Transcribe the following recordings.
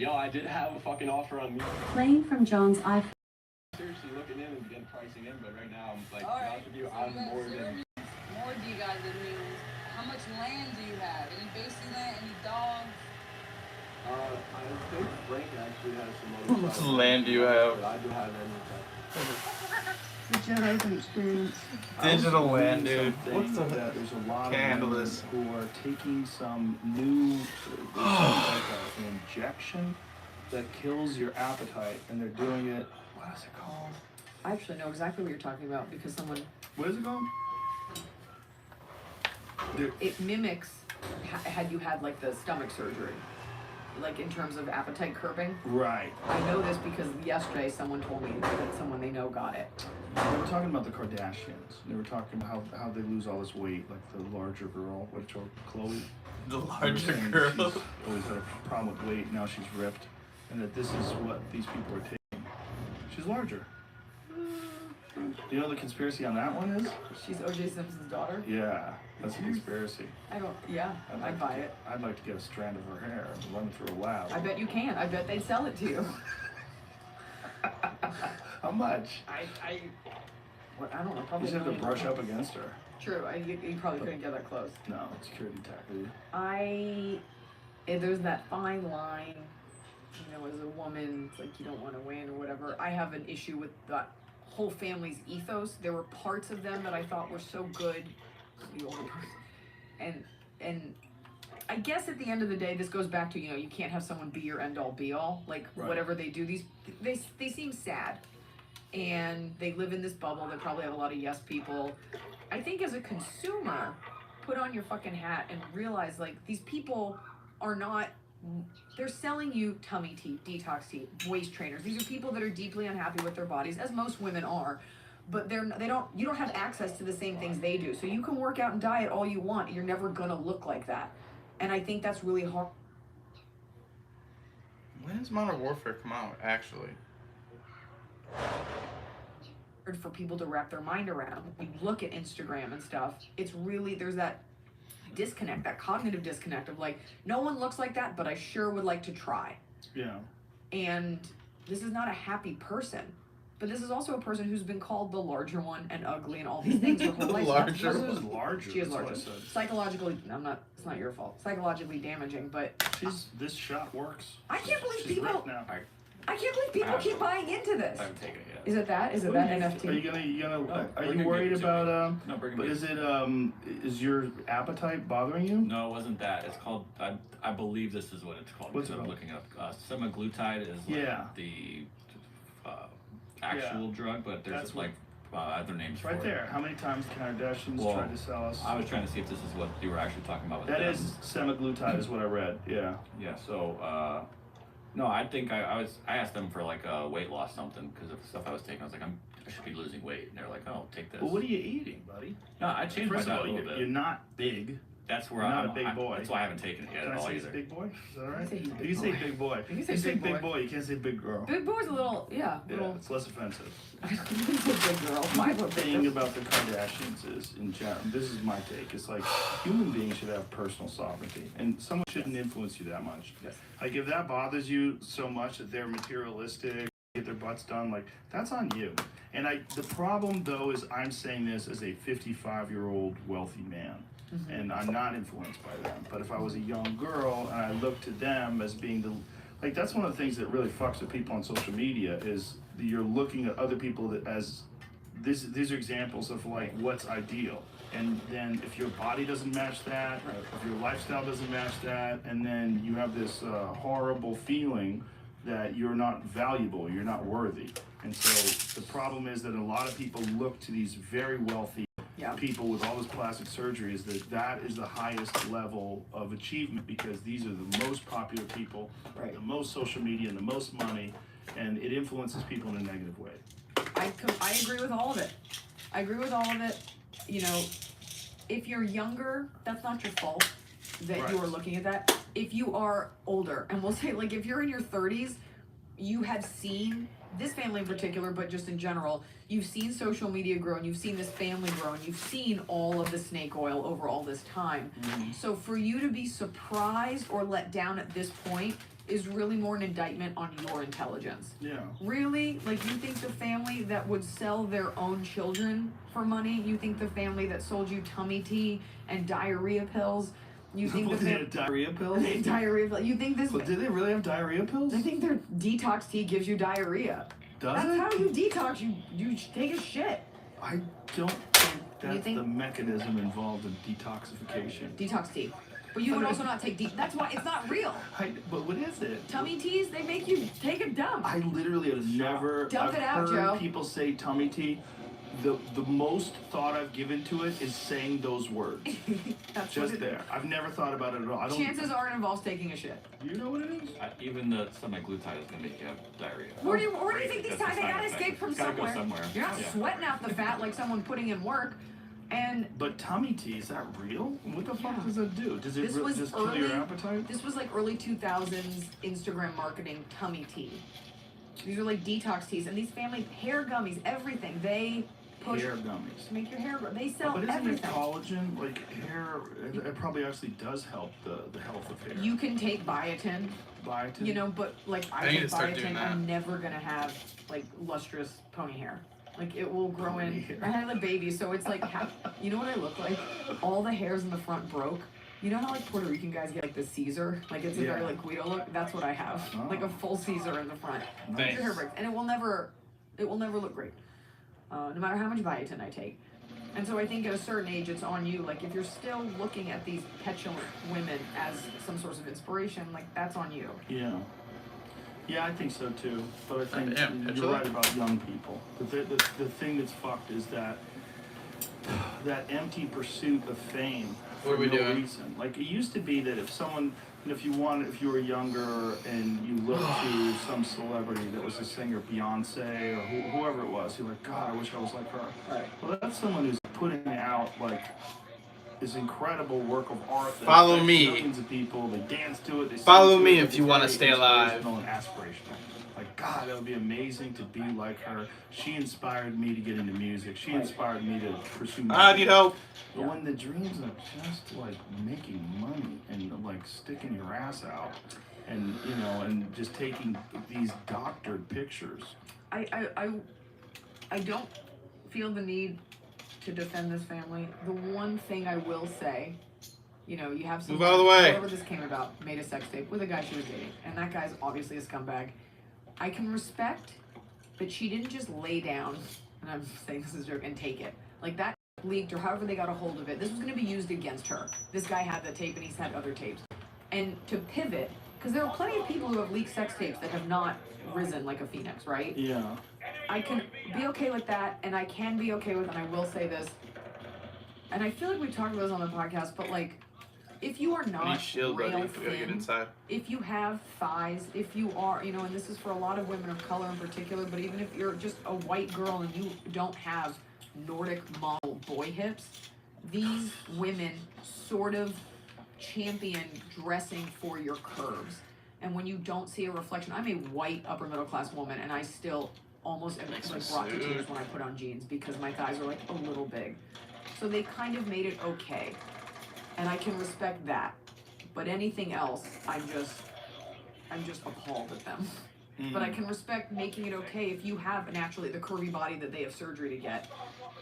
Yo, I did have a fucking offer on me. Playing from John's iPhone. Seriously looking in and getting pricing in, but right now I'm like, All to be right. honest with you, So I'm you got more zero than. means more do you guys than means. How much land do you have? Any basic land? Any dogs? I think Frank actually has some other. How much land do you have? But I do have any of that. The Joe Rogan experience. Digital land, dude. What's that? There's a lot Handle of women this. who are taking some new like an injection that kills your appetite, and they're doing it. What is it called? I actually know exactly what you're talking about because someone. What is it called? It mimics had you had like the stomach surgery, like in terms of appetite curbing. Right. I know this because yesterday someone told me that someone they know got it. They were talking about the Kardashians. They were talking about how they lose all this weight, like the larger girl, what's her, Chloe? The They were larger saying girl. She's always had a problem with weight. Now she's ripped, and that this is what these people are taking. She's larger. You know the conspiracy on that one is? She's O.J. Simpson's daughter. Yeah, that's a conspiracy. I don't. Yeah, I'd buy it. I'd like to get a strand of her hair and run it through a lab. I bet you can. I bet they'd sell it to you. How much? What, I don't know. You Probably. just have to $1 million. brush up against her. True. You probably couldn't get that close. No, security tackle you. There's that fine line, you know, as a woman, it's like you don't want to win or whatever. I have an issue with that whole family's ethos. There were parts of them that I thought were so good, the older person, and I guess at the end of the day, this goes back to, you know, you can't have someone be your end all be all. Like Right. whatever they do, they seem sad, and they live in this bubble. They probably have a lot of yes people. I think as a consumer, put on your fucking hat and realize like these people are not. They're selling you tummy tea, detox tea, waist trainers. These are people that are deeply unhappy with their bodies, as most women are. But you don't have access to the same things they do. So you can work out and diet all you want. You're never gonna look like that. And I think that's really hard. When does Modern Warfare come out, actually? For people to wrap their mind around. You look at Instagram and stuff, it's really, there's that disconnect, that cognitive disconnect of like, no one looks like that, but I sure would like to try. Yeah. And this is not a happy person, but this is also a person who's been called the larger one and ugly and all these things her whole life. Larger This is larger. She is that's what larger. I said. Psychologically, it's not your fault. Psychologically damaging, but This shot works. I can't believe She's people- ripped now. I can't believe people keep buying into this. I haven't taken it yet. Is it that? Is it Are that you NFT? gonna? Are bring you it worried to me. about No, bring it But to is it is your appetite bothering you? No, it wasn't that. It's called. I believe this is what it's called. What's it because I'm called? looking up. Semaglutide is like Yeah. the actual drug, but there's That's like other names for Right it. there. How many times the Kardashians Well, tried to sell us? I was trying to see if this is what you were actually talking about with That them. is semaglutide, is what I read. Yeah. Yeah. So no, I think I asked them for like a weight loss something because of the stuff I was taking. I was like, I should be losing weight, and they're like, oh, take this. Well, what are you eating, buddy? No, I changed First my of diet all, a little you're bit. not big. That's where you're not I'm a big boy. That's why I haven't taken it yet Can at I all say he's either. a big boy? Is that all right? say he's a You big can say boy. big boy. You can You say say big big boy. boy. You can't say big girl. Big boy's a little, Yeah, little. it's less offensive. You can say big girl. My The thing about the Kardashians is, in general, this is my take, it's like human beings should have personal sovereignty, and someone shouldn't influence you that much. Yes. Like, if that bothers you so much that they're materialistic, get their butts done, like, that's on you. And the problem, though, is I'm saying this as a 55-year-old wealthy man. And I'm not influenced by them. But if I was a young girl and I looked to them as being like, that's one of the things that really fucks with people on social media is you're looking at other people that as these are examples of like what's ideal. And then if your body doesn't match that, if your lifestyle doesn't match that, and then you have this horrible feeling that you're not valuable, you're not worthy. And so the problem is that a lot of people look to these very wealthy people with all this plastic surgery is that is the highest level of achievement because these are the most popular people, the most social media and the most money, and it influences people in a negative way. I agree with all of it. I agree with all of it. You know, if you're younger, that's not your fault that you are looking at that. If you are older, and we'll say like if you're in your 30s, you have seen this family in particular, but just in general, you've seen social media grow and you've seen this family grow and you've seen all of the snake oil over all this time. So for you to be surprised or let down at this point is really more an indictment on your intelligence. Yeah. Really? Like, you think the family that would sell their own children for money, you think the family that sold you tummy tea and diarrhea pills, you think What, that they had diarrhea pills? diarrhea pills, you think this, But did they really have diarrhea pills? I think their detox tea gives you diarrhea. Does That's it? how you detox, you take a shit. I don't think that's think- the mechanism involved in detoxification. Detox tea. But you would also not take that's why it's not real. But what is it? Tummy teas, they make you take a dump. I literally have never. Dump I've it out, heard Joe. people say tummy tea. The most thought I've given to it is saying those words. That's Just what it, there. I've never thought about it at all. I don't. chances are it involves taking a shit. You know what it is? Even the semaglutide is gonna make you have diarrhea. Where do you think these Because guys, it's they not gotta effective. escape from It's gotta go somewhere. somewhere. You're not Yeah. sweating out the fat like someone putting in work. And But tummy tea, is that real? What the fuck Yeah. does that do? Does it This was just kill your early- appetite? this was like early 2000s Instagram marketing tummy tea. These are like detox teas, and these family hair gummies, everything they push Hair gummies. to make your hair grow. They sell But isn't everything. it collagen? Like hair, it probably actually does help the health of hair. You can take biotin, Biotin? you know, but like I I need take to start doing biotin, that. I'm never gonna have like lustrous pony hair. Like it will grow Pony in. hair. I had a baby, so it's like you know what I look like? All the hairs in the front broke. You know how like Puerto Rican guys get like the Caesar? Like it's a very Yeah. like Guido look? That's what I have. Oh. Like a full Caesar in the front. Nice. Your hair breaks. And it will never look great. No matter how much biotin I take. And so I think at a certain age it's on you. Like if you're still looking at these petulant women as some source of inspiration, like that's on you. Yeah. Yeah, I think so too. But I think Yeah, you're petulant. right about young people. The thing that's fucked is that empty pursuit of fame What for are we no doing? reason. Like it used to be that if someone, if you were younger and you looked to some celebrity that was a singer, Beyonce or whoever it was, you're like, God, I wish I was like her. Right. Well, that's someone who's putting out like this incredible work of art. That Follow affects me. Millions of people. They dance to it. They sing Follow to me it, if it's you wanna very stay alive. inspirational and aspirational. Like God, that would be amazing to be like her. She inspired me to get into music. She inspired me to pursue. I need help. But when the dreams are just like making money and like sticking your ass out, and you know, and just taking these doctored pictures. I don't feel the need to defend this family. The one thing I will say, you know, you have some Move out of the way. whoever this came about made a sex tape with a guy she was dating, and that guy's obviously a scumbag. I can respect that she didn't just lay down, and I'm saying this is a joke, and take it. Like that leaked or however they got a hold of it. This was going to be used against her. This guy had the tape and he's had other tapes. And to pivot, because there are plenty of people who have leaked sex tapes that have not risen like a phoenix, right? Yeah. I can be okay with that, and I can be okay with, and I will say this, and I feel like we've talked about this on the podcast, but like, if you are I need not shield rail ready if we gotta get thin, inside. if you have thighs, if you are, you know, and this is for a lot of women of color in particular, but even if you're just a white girl and you don't have Nordic model boy hips, these women sort of champion dressing for your curves. And when you don't see a reflection, I'm a white upper middle class woman, and I still almost am Makes like me brought to sick. tears when I put on jeans because my thighs are like a little big. So they kind of made it okay. And I can respect that. But anything else, I'm just appalled at them. But I can respect making it okay if you have naturally the curvy body that they have surgery to get.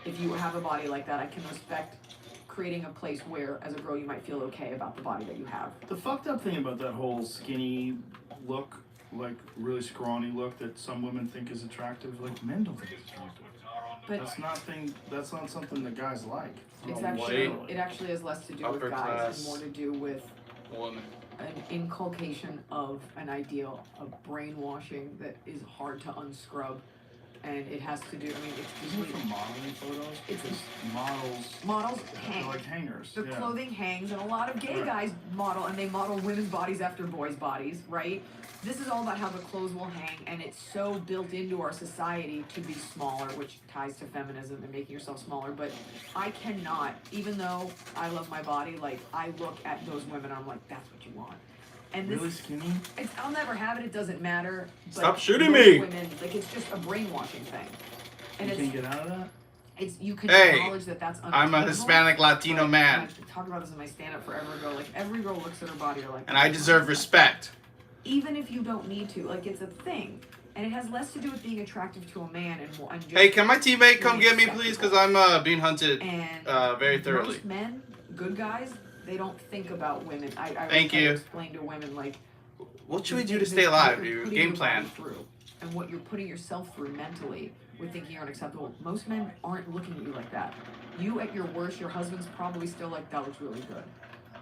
If you have a body like that, I can respect creating a place where, as a girl, you might feel okay about the body that you have. The fucked up thing about that whole skinny look, like really scrawny look that some women think is attractive, like men don't think it's attractive. But That's not something that guys like. it's Well, actually, generally. it actually has less to do Upper with guys class. and more to do with Woman. an inculcation of an ideal of brainwashing that is hard to unscrub. And it has to do, I mean, it's Isn't it usually from modeling photos? It's- Because models, models they're hang. like hangers. The yeah. clothing hangs, and a lot of gay Right. guys model, and they model women's bodies after boys' bodies, right? This is all about how the clothes will hang, and it's so built into our society to be smaller, which ties to feminism and making yourself smaller. But I cannot, even though I love my body, like I look at those women, and I'm like, that's what you want. And this, Really skinny? I'll never have it. It doesn't matter. But Stop shooting most me! Women, like it's just a brainwashing thing, and You it's can get out of that? it's you can Hey, acknowledge that that's I'm a unattainable, Hispanic Latino man, I talk about this in my stand-up forever ago. Like every girl looks at her body, or like, and I deserve respect. even if you don't need to, like it's a thing. And it has less to do with being attractive to a man and just Hey, can my teammate come get me, please? Because I'm being hunted and very thoroughly. most men, good guys, they don't think about women. I Thank you. Explain to women like What should we do to stay alive, dude? Game plan. Through, and what you're putting yourself through mentally with thinking you're unacceptable. Most men aren't looking at you like that. You at your worst, your husband's probably still like, that looks really good.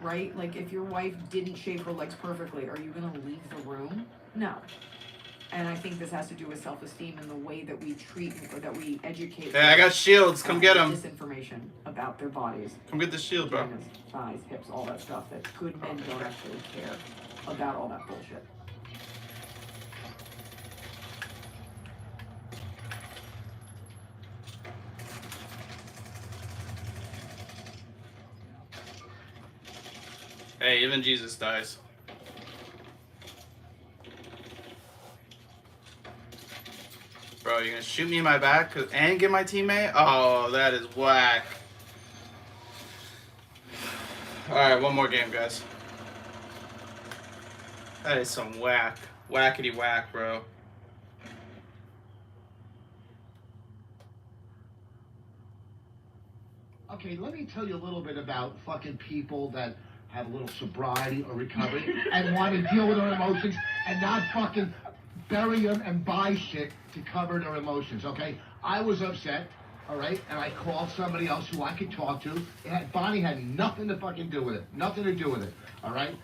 Right? Like if your wife didn't shave her legs perfectly, are you gonna leave the room? No. And I think this has to do with self-esteem and the way that we treat or that we educate. Hey, I got shields. Come get them. Disinformation about their bodies. Come get the shield, bro. Vaginas, thighs, hips, all that stuff that good men don't actually care about all that bullshit. Hey, even Jesus dies. Bro, you gonna shoot me in my back and get my teammate? Oh, that is whack. Alright, one more game, guys. That is some whack. Whackety whack, bro. Okay, let me tell you a little bit about fucking people that have a little sobriety or recovery and want to deal with their emotions and not fucking bury them and buy shit to cover their emotions, okay? I was upset, all right, and I called somebody else who I could talk to. Bonnie had nothing to fucking do with it. Nothing to do with it, all right?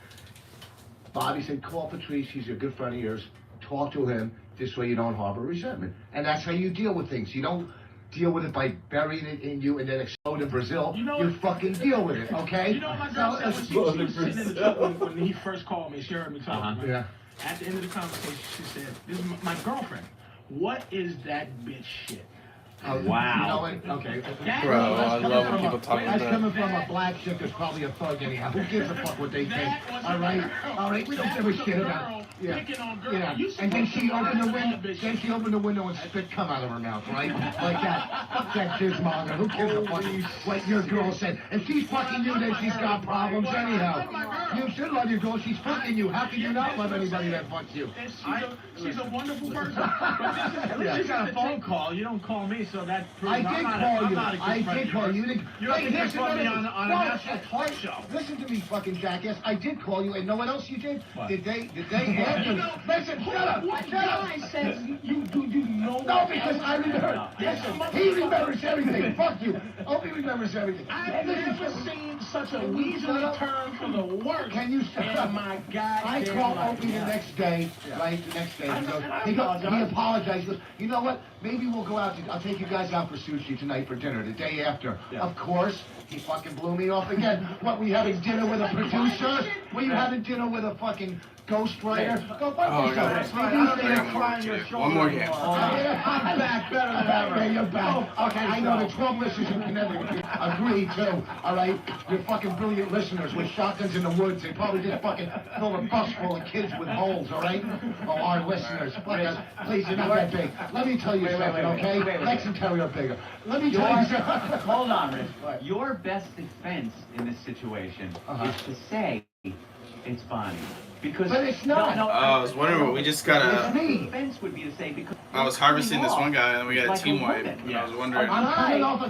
Bobby said, call Patrice, he's a good friend of yours. Talk to him. This way you don't harbor resentment. And that's how you deal with things. You don't deal with it by burying it in you and then explode in Brazil. You fucking deal with it, okay? You know what my girl said when she was sitting in the truck when he first called me, she heard me talking. Right? Yeah. At the end of the conversation, she said, "This is my girlfriend. What is that bitch shit?" Wow. You know what? Okay. Bro, I love when people talk like That's that. coming from a black chick that's probably a thug anyhow. Who gives a fuck what they think? All right? All right? We don't give a shit about. Yeah. Yeah. And then she opened the window. Then she opened the window and spit come out of her mouth, right? Like that. Fuck that jizmonger. Who gives a fuck what your girl said? If she's fucking you, then she's got problems anyhow. You should love your girl. She's fucking you. How can you not love anybody that fucks you? She's a wonderful person. At least you got a phone call. You don't call me, so that proves I did call you. I did call you. You don't think you called me on a national talk show. Listen to me, fucking jackass. I did call you, and know what else you did? What? Did they listen, shut up. What guy says you know? No, because I remember. Listen, he remembers everything. Fuck you. Opie remembers everything. I've never seen such a leisurely turn for the worst. Can you shut up? My God. I called Opie the next day, right? The next day. He apologized. He goes, you know what? Maybe we'll go out. I'll take you guys out for sushi tonight for dinner, the day after. Yeah. Of course, he fucking blew me off again. What, were you having dinner with a producer? Were you having dinner with a fucking ghostwriter? Go fuck yourself. One more game. I'm back better than ever. Okay, you're back. Okay, I know the 12 listeners who can never agree, too. All right? You're fucking brilliant listeners with shotguns in the woods. They probably just fucking fill a bus full of kids with holes, all right? Oh, our listeners. Please, you're not that big. Let me tell you something, okay? Lex and Terry are bigger. Let me tell you something. Hold on, Rich. Your best defense in this situation is to say it's Bonnie. Because but it's not. No, I was wondering what we just got It's me. Defense would be to say because I was harvesting this one guy and we got a team wipe. And I was wondering. I'm coming off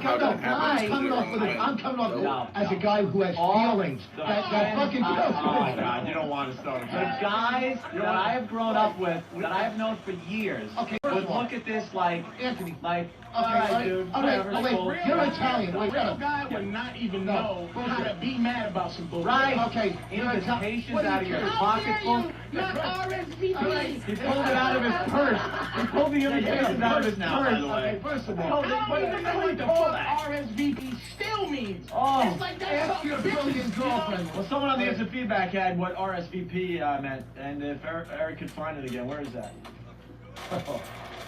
as a guy who has feelings. That fucking. Oh my God, you don't want to start. The guys that I have grown up with, that I have known for years, would look at this like Anthony. Like. Okay, dude. All right, you're Italian. A real guy would not even know how to be mad about some bullshit. Right. Okay. Invitations out of your pocketbook. Not RSVP. He pulled it out of his purse. He pulled the invitations out of his purse. Okay, first of all. I don't even know what the fuck RSVP still means. Oh. It's like that's Ask your brilliant girlfriend. Well, someone on the instant feedback had what RSVP meant, and if Eric could find it again, where is that?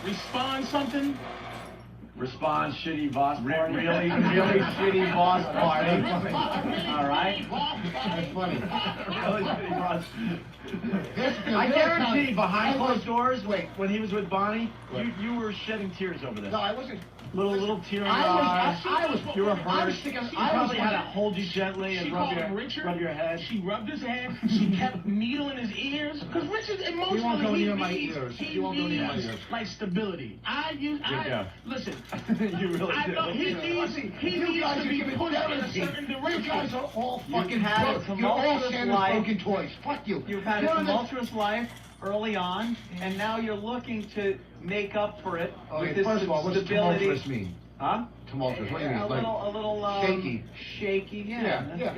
Respond something. Respond, shitty boss party. Really shitty boss party. All right. That's funny. Really shitty boss. I I guarantee behind closed doors, when he was with Bonnie, you were shedding tears over this. No, I wasn't. Little tear in your I eye. was You're a I bird. was thinking, She I was probably had to wondering- hold you gently and She rub called him Richard. your head. She rubbed his head. She kept needling his ears. Because Richard emotionally, He won't go near my needs, ears. he He won't go near my needs ears. like stability. Listen. You really I do. know he needs to be pushed in a certain You direction. guys are all You've fucking had a broke. You're all tumultuous Santa's life. broken toys. Fuck you. You've had a You're on the- tumultuous life early on, and now you're looking to make up for it Okay, with this first of all, what's stability. tumultuous mean? Huh? Tumultuous. What do you mean? A little shaky. Shaky, yeah. Yeah.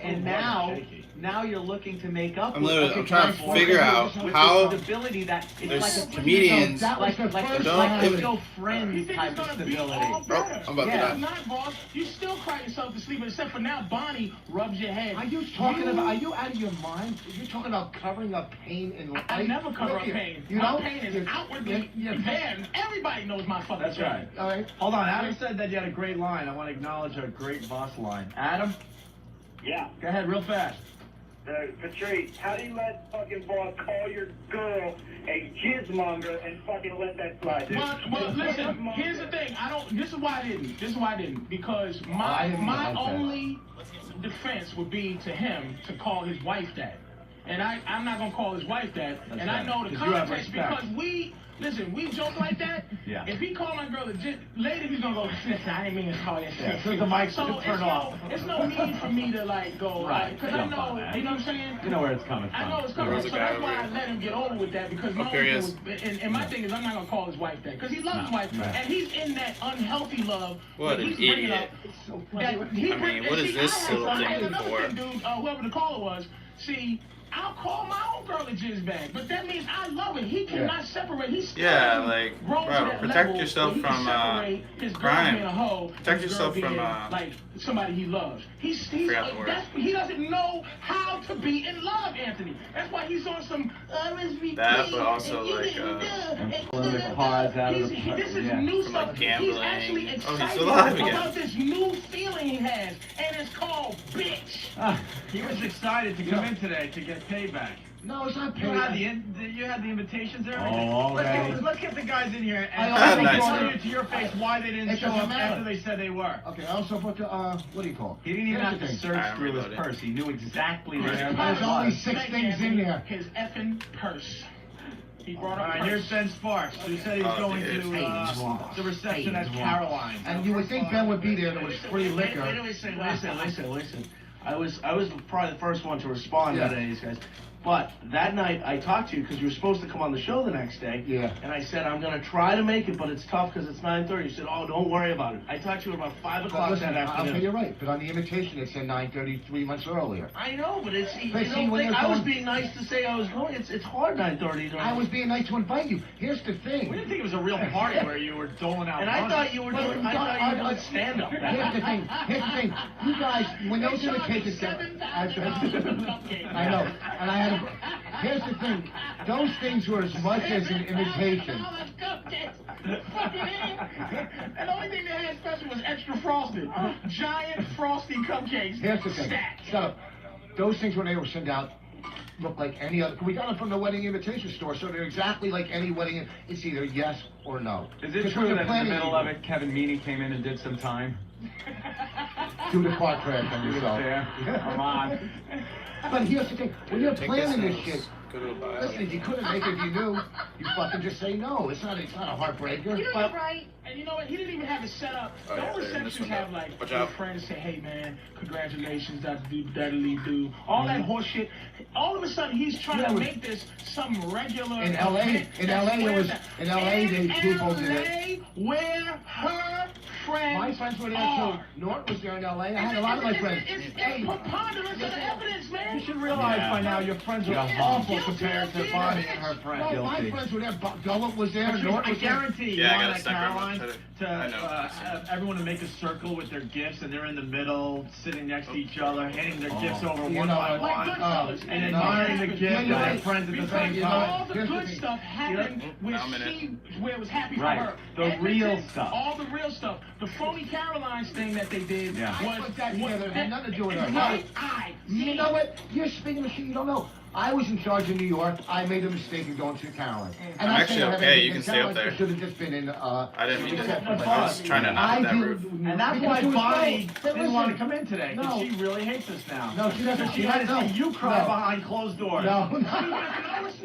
And now you're looking to make up. I'm with- literally, I'm trying to with figure out with how the stability that it's there's like a comedians. That was the first don't a even- real friend You think type it's of gonna be stability. all better? I'm about to Yeah. die. It's not, boss. You still cry yourself to sleep, except for now Bonnie rubs your head. Are you talking about? Are you out of your mind? Are you talking about covering up pain in life? I never cover Look up here, pain. You My know, pain is You're- outwardly you're- there. Everybody knows my fucking That's pain. right. All right. Hold on, Adam said that you had a great line. I want to acknowledge a great boss line. Adam, Yeah. go ahead real fast. Patrice, how do you let fucking boss call your girl a jizzmonger and fucking let that slide? Well, listen. Here's the thing. This is why I didn't. Because my only defense would be to him to call his wife that, and I'm not gonna call his wife that. That's and right. I know the 'Cause you have context respect. because we joke like that. Yeah. If he called my girl a later, he's gonna go. Listen, I didn't mean to call you. Yeah, so the mic's So turned off. it's no need for me to like go Right. because I Jump know, on that. you know what I'm saying. You know where it's coming from. I know it's coming, There was so a guy that's over why here. I let him get over with that because my Up only here he thing was, and my thing is I'm not gonna call his wife that because he loves his No, wife right. and he's in that unhealthy love. What that an he's bringing idiot. up. That he I bring- mean, what and is see, this I had little some- I had thing another for? thing, dude, whoever the caller was. See, I'll call my own girl a jizz bag, but that means I love it. He cannot separate. He's still Yeah, like, grown to bro, that protect level yourself where he can from, separate his girl crime. being a hoe, Protect his yourself girl from, being, like somebody he loves. He's forgot the word. he doesn't know how to be in love, Anthony. That's why he's on some That, but also, like, pulling the cards out of the This is yeah. new From, stuff. like, He's gambling. actually Oh, he's excited alive again. about this new feeling he has, and it's called bitch. He was excited to come in today to get payback. No, it's not You had pain. you had the invitations there. Oh, Let's get the guys in here and I also tell brought- you to your face why they didn't It show doesn't up matter. after they said they were. Okay, I also put the, what do you call it? He didn't even Here's have the to thing. search I'm through his reloading. purse. He knew exactly where There's everything There's only was. 6 Thank things Anthony. in there. His effing purse. He brought All up right, purse. here's Ben Sparks, who said he was Oh, going dude. to the reception at Caroline's. And you would think Ben would be there. There was free liquor. Listen. I was probably the first one to respond Yeah. to any of these guys. But that night I talked to you because you were supposed to come on the show the next day. Yeah. And I said, I'm going to try to make it, but it's tough because it's 9:30. You said, oh, don't worry about it. I talked to you at about 5 But o'clock listen, that I'll tell afternoon. you right, but on the invitation it said 9:30 3 months earlier. I know, but it's, you But see, don't when think you're I was going- being nice to say I was going. It's hard 9:30. I was being nice to invite you. Here's the thing. We didn't think it was a real party where you were doling out And money. I thought you were doing stand-up. Here's the thing. You guys, when those invitations get, I know, and I had. Here's the thing. Those things were as much as an invitation. And the only thing they had special was extra frosted. Giant frosty cupcakes. Here's the thing. Stacked. Shut up. Those things when they were sent out look like any other. We got them from the wedding invitation store, so they're exactly like any wedding. It's either yes or no. Is it Because true when you're that in the planning middle of it, Kevin Meaney came in and did some time? do the car crash on yourself? There. Come on. But here's the thing. When you're Take planning this this shit, Go to a bio. listen, if you couldn't make it, if you knew, you fucking just say no. It's not a heartbreaker. You know you're right. And you know what? He didn't even have it set up. Oh, yeah, Don't they're in this receptions one have now. like Watch your out. friends say, "Hey man, congratulations, do all that horse shit." All of a sudden, he's trying Yeah, to but- make this some regular. In LA, event in that's LA, it where was- the- in LA, they- people did it. LA, where her friends My friends were there are. too. Norton was there in LA. I had a lot of my friends. It's preponderance of the evidence, man. You should realize by now your friends are awful compared to Bonnie and her friends. No, my friends were there. Gullet was there. Norton I was there. guarantee you Yeah, I want gotta at suck her Caroline mouth. to I know. have everyone to make a circle with their gifts, and they're in the middle, sitting next to each other, handing their gifts over You one know, by like one, Goodfellas. and No. admiring the gift Yeah, of you're their right. friends at the Because same all time. the Here's the good thing. stuff happened where Now I'm in it. where it was happy Right. for her. The Edmonton, real stuff. All the real stuff. The phony Caroline's thing that they did Yeah. I was put that together. It had nothing to do with her. Right. You know what? You're speaking of shit you don't know. I was in charge in New York. I made a mistake in going to Caroline. And I'm actually okay. You can stay up I there. should have just been in. I didn't mean to. reception. I was trying to not hit that roof. And that's why Bonnie didn't want to come in today, because she really hates us now. No, she doesn't. She had to see you cry No. behind closed doors. No.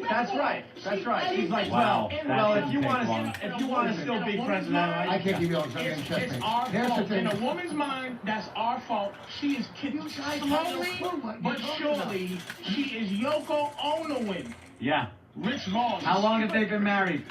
That's right. That's right. She's like, Wow, well, that if you didn't want take long. to, still be friends with that, I can't give you all the It's chest our Here's the fault. thing. In a woman's mind, that's our fault. She is slowly but surely, she is Yoko Onoing. Yeah. Rich Voss. How long have they been married?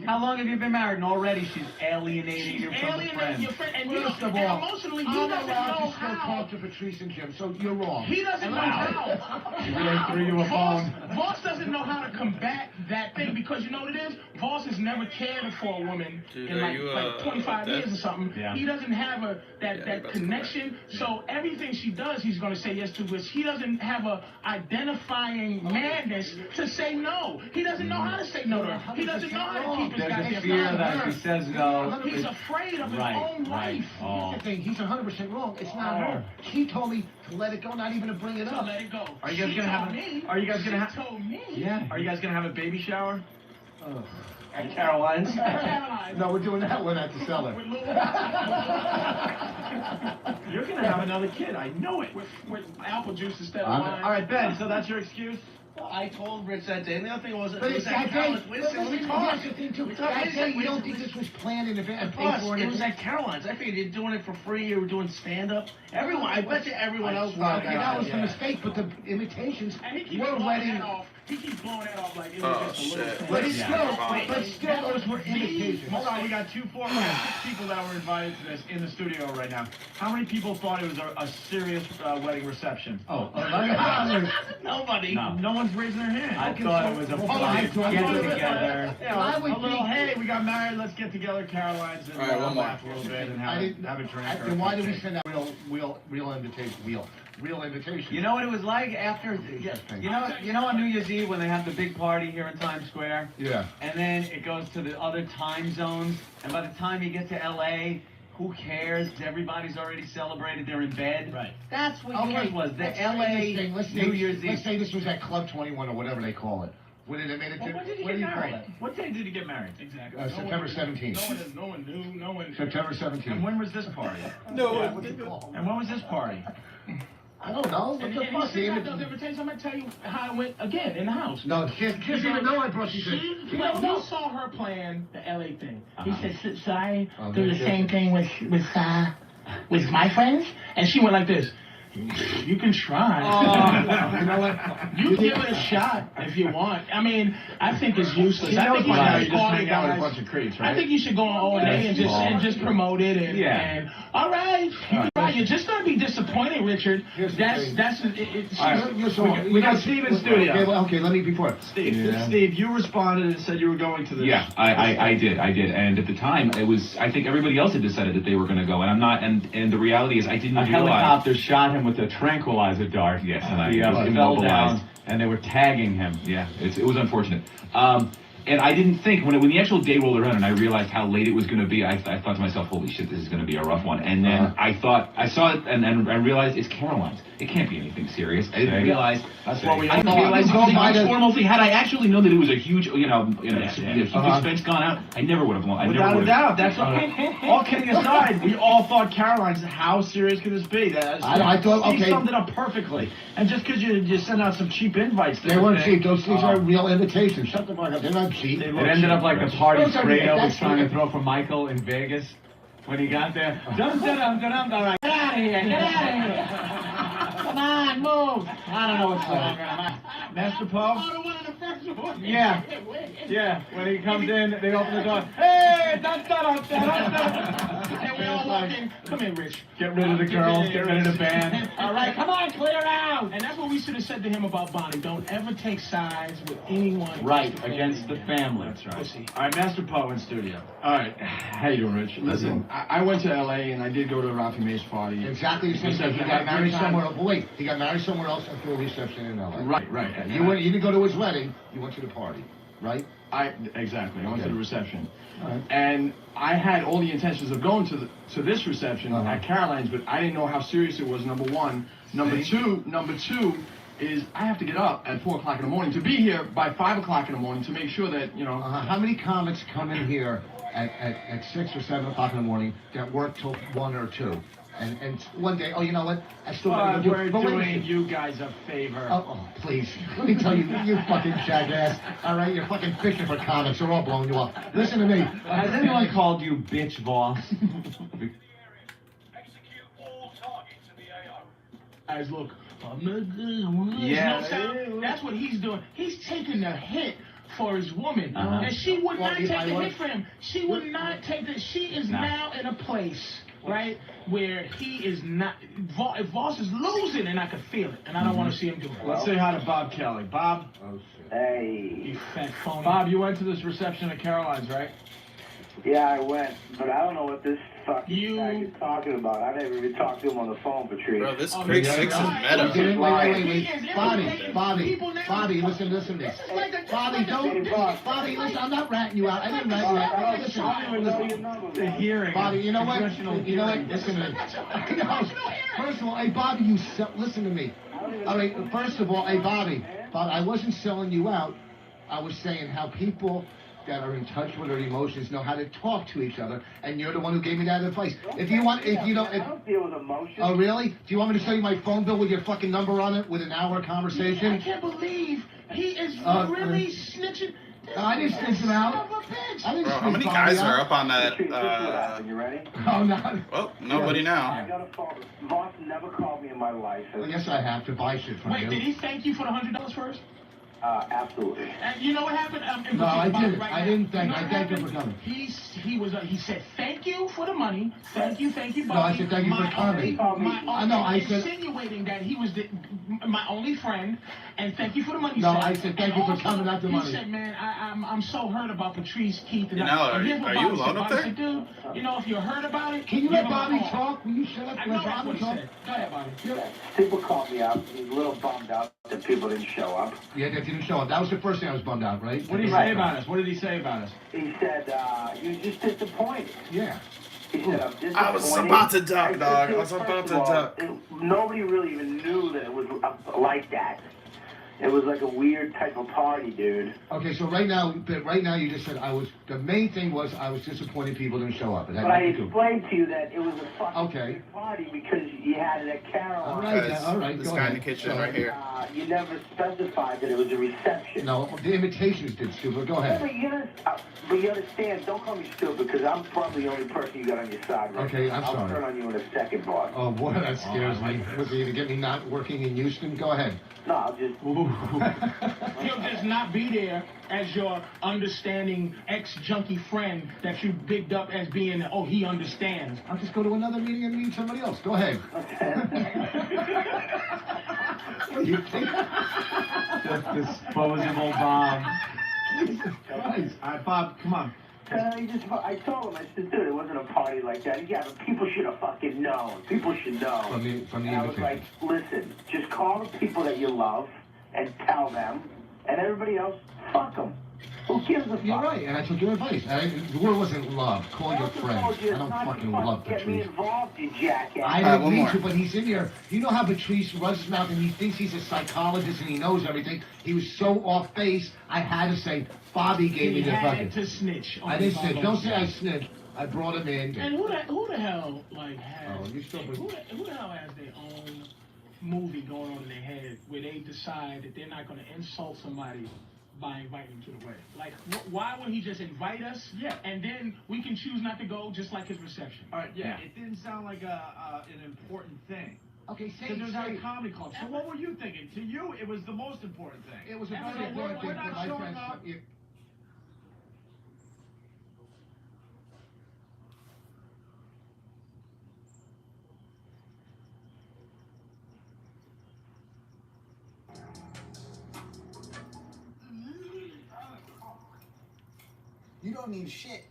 How long have you been married? And already she's alienating you from the Alienating friends. your friend, and you First know, of and all, emotionally, he I'm doesn't allowed know to still how. talk to Patrice and Jim, so you're wrong. He doesn't know how. She really threw you a bone. Voss doesn't know how to combat that thing because you know what it is? Voss has never cared for a woman Dude, in are like, you, 25 dead? years or something. Yeah. He doesn't have that about to connection. So everything she does, he's going to say yes to. Which he doesn't have a identifying madness to say no. He doesn't know how to say no to her. He doesn't know how to keep his There's a goddamn fear mouth that if he shut. says no, He's afraid of his right, own right. wife. Oh. Here's the thing, he's 100% wrong. It's not her. She told me to let it go, not even to bring it So up. let it go. Are you guys She gonna have told a- me. are you guys gonna She have- told me. Yeah. Are you guys gonna have a baby shower Ugh. at Caroline's? Caroline. No, we're doing that one at the cellar. With Lou. You're gonna have another kid. I know it. with apple juice instead of I'm- wine. All right, Ben. So that's your excuse? Well, I told Rich that day, and the other thing was, But it's that day. Caroline's. Wait a second, let me talk. Here's the thing, too. Wait, talk, That wait a day, second, you wait a don't second. think this was planned in advance and Plus, paid for it was it? at Caroline's. I figured you're doing it for free. You were doing stand-up. Everyone, I bet you everyone else was. Okay, that was the mistake, but the invitations And he keeps were blowing wedding. that off. He keeps blowing that off like it was Oh, just a little shit. thing. But it's Yeah. still, those were invitations. Hold on, we got 6 people that were invited to this in the studio right now. How many people thought it was a serious wedding reception? Oh, Nobody. No one's raising their hand. I thought it was a fun get-together. Yeah, I a would little, think- hey, we got married, let's get together, Caroline's, and All right, one more. laugh a little bit and I have didn't. a drink. or Then why did we something. send out real invitation? Real invitation. You know what it was like after, you know on New Year's Eve when they have the big party here in Times Square? Yeah. And then it goes to the other time zones, and by the time you get to LA, who cares? Everybody's already celebrated, they're in bed. Right. That's what yours was, the let's LA say this thing. Let's New Year's Let's Eve. say this was at Club 21 or whatever they call it. When did they made it? Well, when did you what get do you call married? it? What day did you get married? Exactly. September 17th. No one knew. No one. September And 17th. when was this party? No. What's it called? And when was this party? I don't know. What And the he fuck? sent out those invitations. I'm gonna tell you how it went again in the house. No, she even know I brought you. He saw her plan the LA thing. He said, "So I Oh, do the yeah. same thing with my friends," and she went like this. You can try. You know what? You give it a shot if you want. I mean, I think it's useless. He I knows think you by now should you just call hang the out with a guys. bunch of creeps, right? I think you should go on O&A and just promote it and all right, you're just gonna be disappointed, Richard. Here's the That's thing. that's it. We got Steve in studio. Okay, let me before. Steve, you responded and said you were going to this. Yeah, I did. And at the time, it was, I think everybody else had decided that they were going to go, and I'm not, and the reality is I didn't A realize. helicopter shot him with a tranquilizer dart. Yes, and I He was fell immobilized. down, and they were tagging him. Yeah, it was unfortunate. And I didn't think, when the actual day rolled around and I realized how late it was going to be, I thought to myself, holy shit, this is going to be a rough one. And then I saw it, and I realized it's Caroline's. It can't be anything serious. I didn't realize. That's what we I didn't realize it was a huge formal thing. Had I actually known that it was a huge, huge expense gone out, I never would have. Without a doubt, that's all kidding aside. We all thought Caroline's. How serious could this be? I thought, Steve okay. summed it up perfectly. And just because you send out some cheap invites, They weren't cheap. These are real invitations. Shut the fuck up. They're not cheap. It ended up like the party Don't tell me Fredo that. was trying to throw for Michael in Vegas when he got there. Dum, dum, dum, dum, all right, get out of here, get out of here. Come on, move. I don't know what's going on. Master Poe? Yeah. Yeah, when he comes in, they open the door. Hey, dun, dun, dun, dun, dun. And we all walk in. Come in, Rich. Get rid of the girls, get rid of the band. All right, come on, clear out. And that's what we should have said to him about Bonnie. Don't ever take sides with anyone. Right, against the family. That's right. Pussy. All right, Master Poe in studio. All right, how you doing, Rich? Listen, I went to LA and I did go to Rafi May's party. Exactly the same thing. He got married somewhere else. Wait, he got married somewhere else and threw a reception in LA. Right. You didn't go to his wedding. You went to the party, right? Exactly. I went to the reception, Right. and I had all the intentions of going to this reception at Caroline's, but I didn't know how serious it was. Number one, number two. is I have to get up at 4 o'clock in the morning to be here by 5 o'clock in the morning to make sure that, you know. How many comics come in here at 6 or 7 o'clock in the morning that work till 1 or 2? And one day, oh, you know what? I still gotta go we're doing you guys a favor. Oh, please. Let me tell you, you fucking jackass. All right, you're fucking fishing for comics. They're all blowing you up. Listen to me. Has anyone called you bitch boss? Guys, look, I'm not good. Yeah. That's what he's doing. He's taking the hit for his woman. And she would not take the hit for him. She would not take the. She is now in a place, right, where he is not. Voss is losing, and I can feel it, and I don't want to see him do it. Let's say hi to Bob Kelly. Bob. Oh, shit. Hey. You fat phony. Bob, you went to this reception at Caroline's, right? Yeah, I went, but I don't know what this fucking guy is talking about. I never even talked to him on the phone, Patrice. Bro, this Craig Six is meta. Wait. Bobby, listen to me. Bobby, listen, I'm not ratting you out. I didn't rat you out. The hearing. Bobby, you know what? Listen to me. First of all, hey, Bobby, listen to me. All right, first of all, hey, Bobby, I wasn't selling you out. I was saying how people that are in touch with their emotions know how to talk to each other, and you're the one who gave me that advice. I don't deal with emotions. Oh, really? Do you want me to show you my phone bill with your fucking number on it with an hour conversation? I can't believe he is really snitching. I didn't snitch him out. I didn't Bro, how many guys are up on that? You ready? Oh, no. Well, nobody now. I got a phone. Voss never called me in my life. Well, yes, I have to buy shit from you. Wait, did he thank you for the $100 first? Absolutely. And you know what happened? No, I didn't. I didn't thank. I thanked him for coming. He said thank you for the money. Thank you, Bobby. No, I said thank you for coming. I said insinuating that he was my only friend, and thank you for the money. No, I said thank you for coming, not the money. He said, man, I'm so hurt about Patrice, Keith, and are you alone up there? Said, dude, you know, if you're hurt about it, can you let Bobby talk? Will you shut up? I know that's what he said. Go ahead, Bobby. People called me up. He's a little bummed out that people didn't show up. Yeah, they didn't show up. That was the first thing I was bummed out, right? What did he say about us? What did he say about us? He said, you're just disappointed. Yeah. He said, I'm disappointed. I was about to duck, dog. I was about to duck. Nobody really even knew that it was like that. It was like a weird type of party, dude. Okay, so right now you just said the main thing was I was disappointed people didn't show up. But I explained to you that it was a fucking party because you had it at Caroline. All right. This guy in the kitchen right here. You never specified that it was a reception. No, the invitations did, stupid. Go ahead. But you understand, don't call me stupid because I'm probably the only person you got on your side right Okay, now. I'm sorry. I'll turn on you in a second, boss. Oh, boy, that scares me. Was it to get me not working in Houston? Go ahead. No, I'll just... He'll just not be there as your understanding ex-junkie friend that you bigged up as being, he understands. I'll just go to another meeting and meet somebody else. Go ahead. What do you think? Disposable Bob. Jesus Christ. All right, Bob, come on. I told him, I said, dude, it wasn't a party like that. Yeah, but people should have fucking known. People should know. From the and I was like, listen, just call the people that you love and tell them, and everybody else, fuck them. Who gives a fuck? You're right, and I took your advice. The word wasn't love. Call your friends. I don't fucking love Patrice. Get me involved, you jackass. I didn't mean to, but he's in here. You know how Patrice runs his mouth and he thinks he's a psychologist and he knows everything. He was so off base, I had to say, Bobby gave me the bucket. To snitch. I didn't snitch. Don't say I snitched. I brought him in. And who the hell, has... Oh, you still... Who the hell has their own movie going on in their head where they decide that they're not going to insult somebody by inviting them to the wedding? Like, why would he just invite us? Yeah. And then we can choose not to go, just like his reception. All right, yeah. It didn't sound like an important thing. Okay, say Because there's not a comedy club. So what were you thinking? To you, it was the most important thing. It was a very important thing We're for not my showing friends. up. You don't need shit.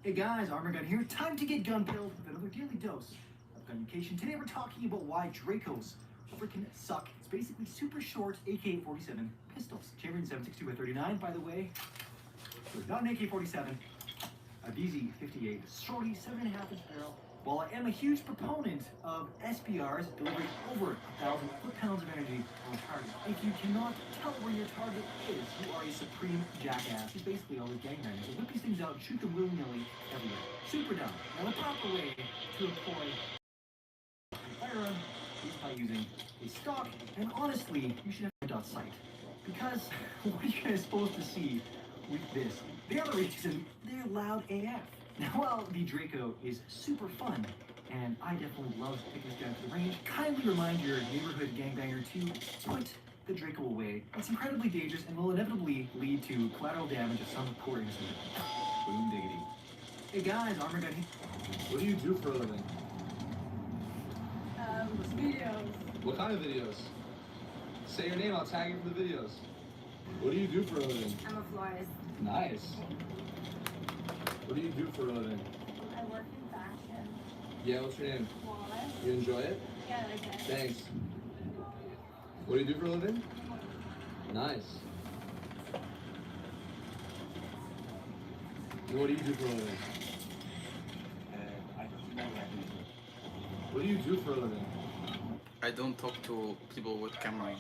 Hey guys, Armageddon here. Time to get gun pilled with another daily dose of gun education. Today we're talking about why Dracos freaking suck. It's basically super short AK-47 pistols. Chamber 7.62 by 39, by the way. Got an AK-47, a BZ-58, shorty 7.5-inch barrel. While I am a huge proponent of SPRs delivering over 1,000 foot-pounds of energy on target, if you cannot tell where your target is, you are a supreme jackass. He's basically always gangbangers. So whip these things out, shoot them willy-nilly everywhere. Super dumb. Now the proper way to employ a firearm is by using a stock, and honestly, you should have a dot sight. Because what you guys supposed to see with this, the other reason, they're loud AF. Now, while the Draco is super fun, and I definitely love taking this down to the range, kindly remind your neighborhood gangbanger to put the Draco away. It's incredibly dangerous and will inevitably lead to collateral damage of some poor innocent. Boom diggity. Hey guys, Armor Gun here. What do you do for a living? Videos. What kind of videos? Say your name, I'll tag you for the videos. What do you do for a living? I'm a florist. Nice. What do you do for a living? I work in fashion. Yeah, what's your name? Wallace. You enjoy it? Yeah, I guess. Thanks. What do you do for a living? Nice. And what do you do for a living? What do you do for a living? I don't talk to people with camera.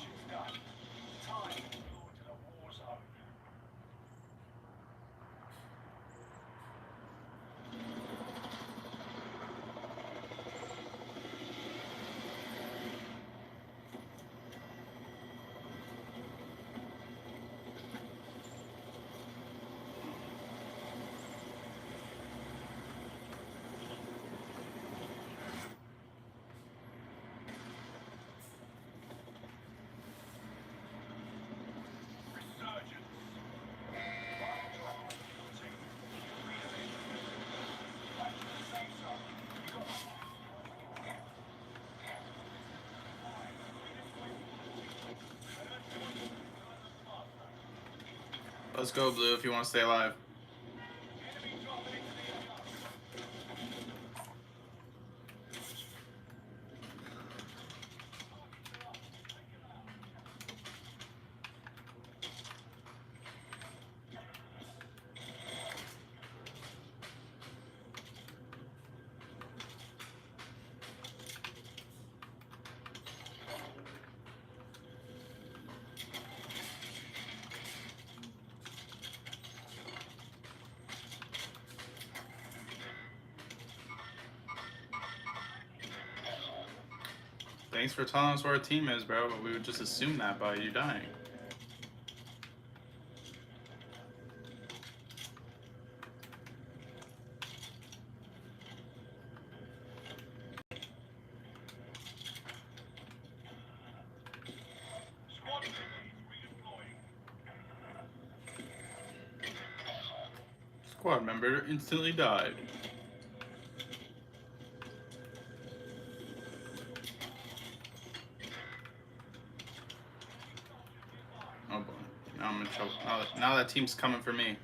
Let's go, Blue, if you want to stay alive. Thanks for telling us where our team is, bro, but we would just assume that by you dying. Squad member instantly died. Oh boy, now I'm in trouble. Now that team's coming for me.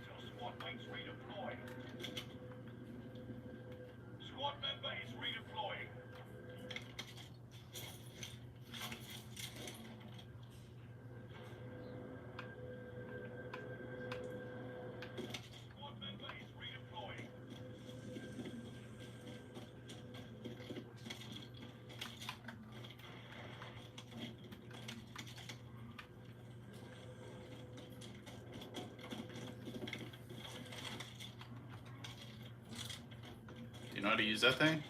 You know how to use that thing?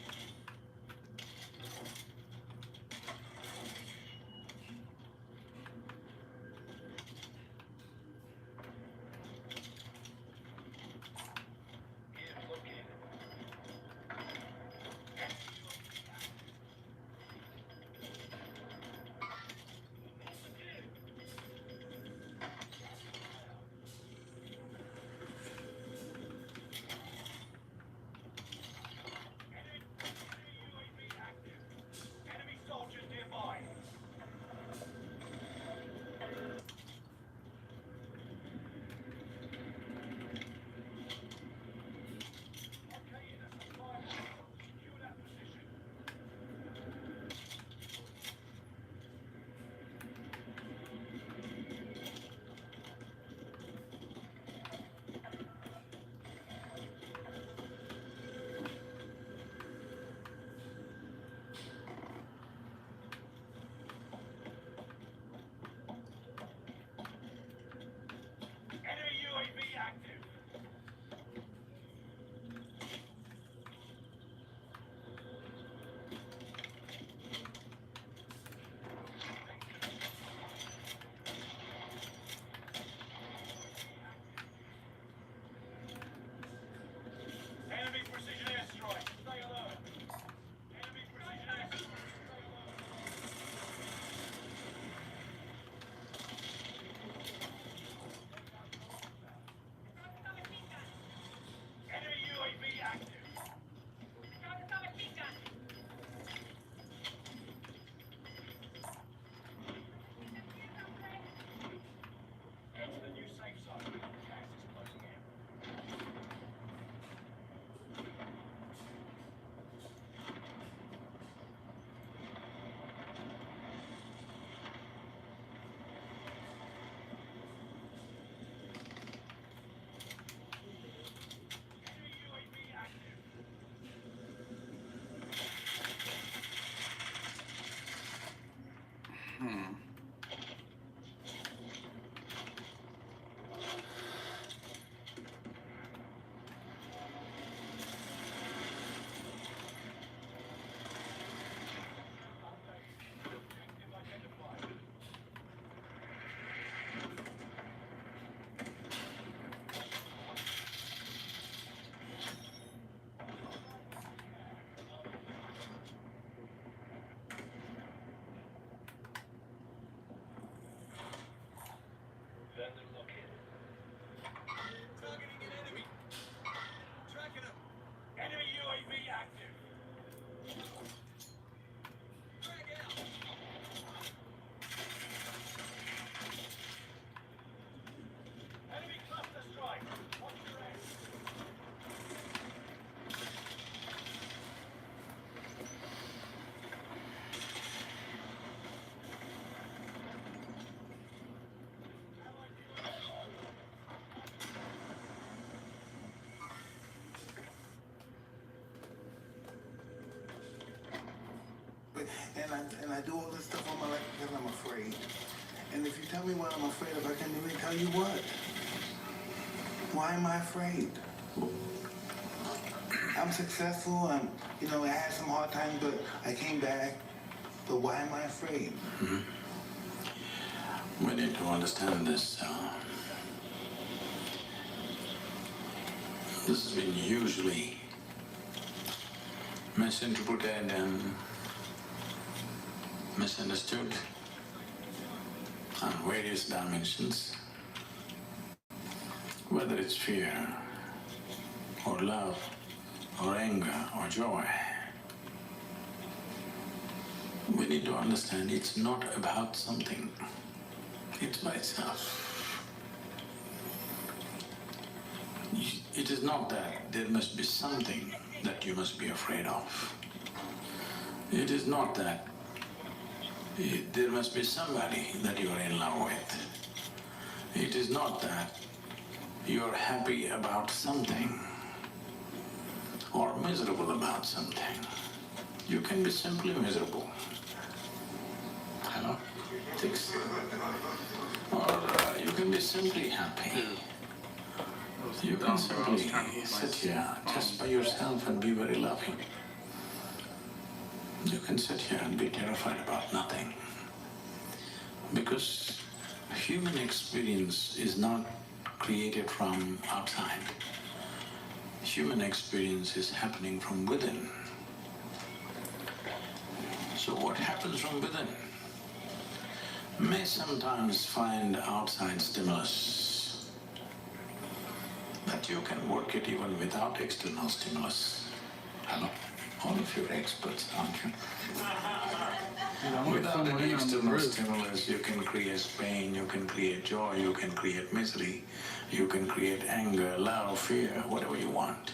And I do all this stuff all my life because I'm afraid. And if you tell me what I'm afraid of, I can't even tell you what. Why am I afraid? I'm successful. I had some hard times, but I came back. But why am I afraid? We need to understand this. This has been hugely misinterpreted and misunderstood on various dimensions, whether it's fear or love or anger or joy. We need to understand it's not about something, it's by itself. It is not that there must be something that you must be afraid of. It is not that there must be somebody that you are in love with. It is not that you are happy about something or miserable about something. You can be simply miserable. Hello? Or you can be simply happy. You can simply sit here just by yourself and be very loving. You can sit here and be terrified about nothing. Because human experience is not created from outside. Human experience is happening from within. So what happens from within may sometimes find outside stimulus, but you can work it even without external stimulus. Hello? All of you are experts, aren't you? Without any external stimulus, you can create pain, you can create joy, you can create misery, you can create anger, love, fear, whatever you want.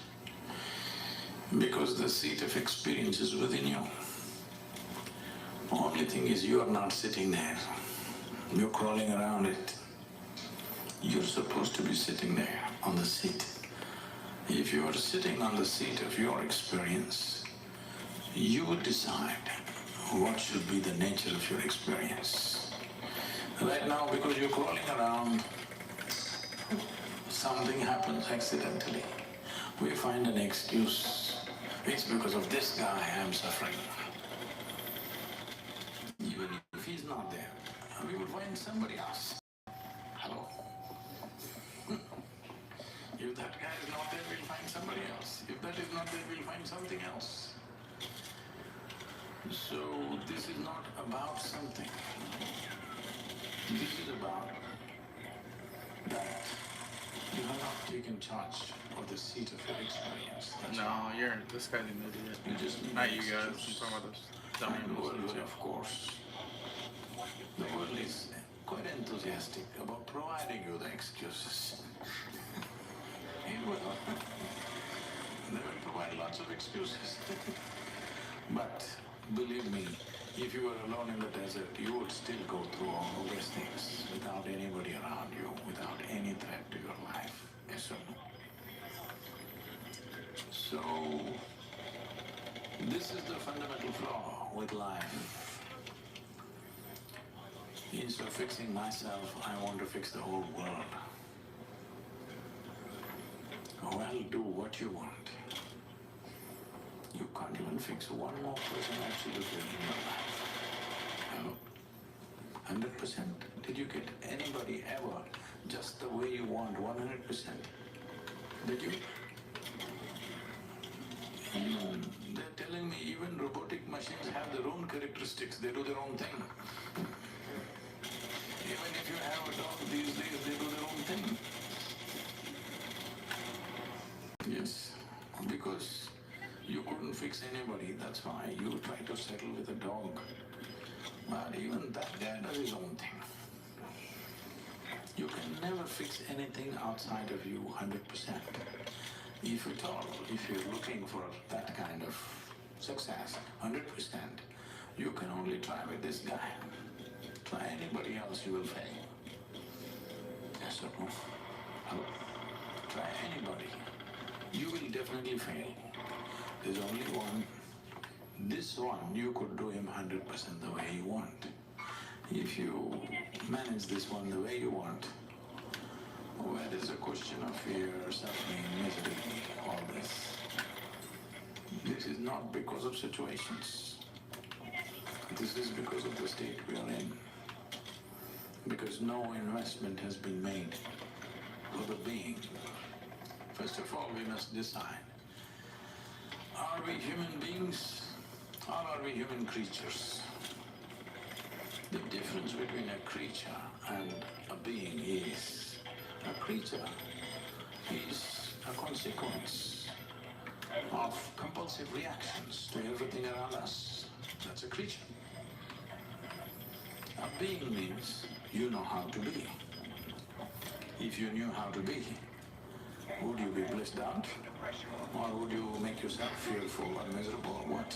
Because the seat of experience is within you. Only thing is you are not sitting there. You're crawling around it. You're supposed to be sitting there on the seat. If you are sitting on the seat of your experience, you would decide what should be the nature of your experience. Right now, because you're crawling around, something happens accidentally. We find an excuse. It's because of this guy I'm suffering. Even if he's not there, we will find somebody else. Hello? If that guy is not there, we'll find somebody else. If that is not there, we'll find something else. So this is not about something. This is about that you have not taken charge of the seat of your experience. That's No, this guy's an idiot. You just not you guys. I'm talking about this dummy. And the world, of course. The world is quite enthusiastic about providing you the excuses. It will. They will provide lots of excuses. But believe me, if you were alone in the desert, you would still go through all of these things without anybody around you, without any threat to your life. Yes or no? So, this is the fundamental flaw with life. Instead of fixing myself, I want to fix the whole world. Well, do what you want. You can't even fix one more person absolutely in your life. Hello? 100%? Did you get anybody ever just the way you want, 100%? Did you? They're telling me even robotic machines have their own characteristics. They do their own thing. Even if you have a dog these days, they do that's why you try to settle with a dog. But even that guy does his own thing. You can never fix anything outside of you 100%. If at all, if you're looking for that kind of success, 100%, you can only try with this guy. Try anybody else, you will fail. Yes or no? Hello? Try anybody. You will definitely fail. There's only one. This one, you could do him 100% the way you want. If you manage this one the way you want, where there's a question of fear, suffering, misery, all this. This is not because of situations. This is because of the state we are in. Because no investment has been made for the being. First of all, we must decide, are we human beings or are we human creatures? The difference between a creature and a being is, a creature is a consequence of compulsive reactions to everything around us. That's a creature. A being means you know how to be. If you knew how to be, would you be blissed out? Or would you make yourself fearful or miserable or what?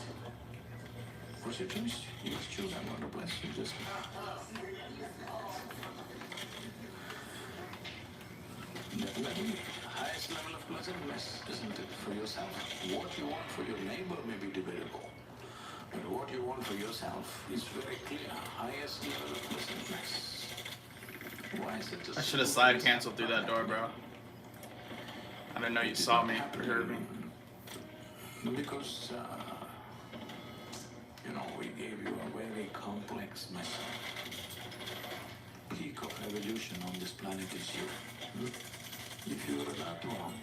What's your choice? You must choose. I'm going to bless you just. Definitely, highest level of pleasantness, isn't it, for yourself? What you want for your neighbor may be debatable, but what you want for yourself is very clear. Highest level of pleasantness. Why is it just? I should have slide canceled through that door, bro. I didn't know you saw me or heard me. Because, you know, we gave you a very complex message. Peak of evolution on this planet is you. If you were an earthworm,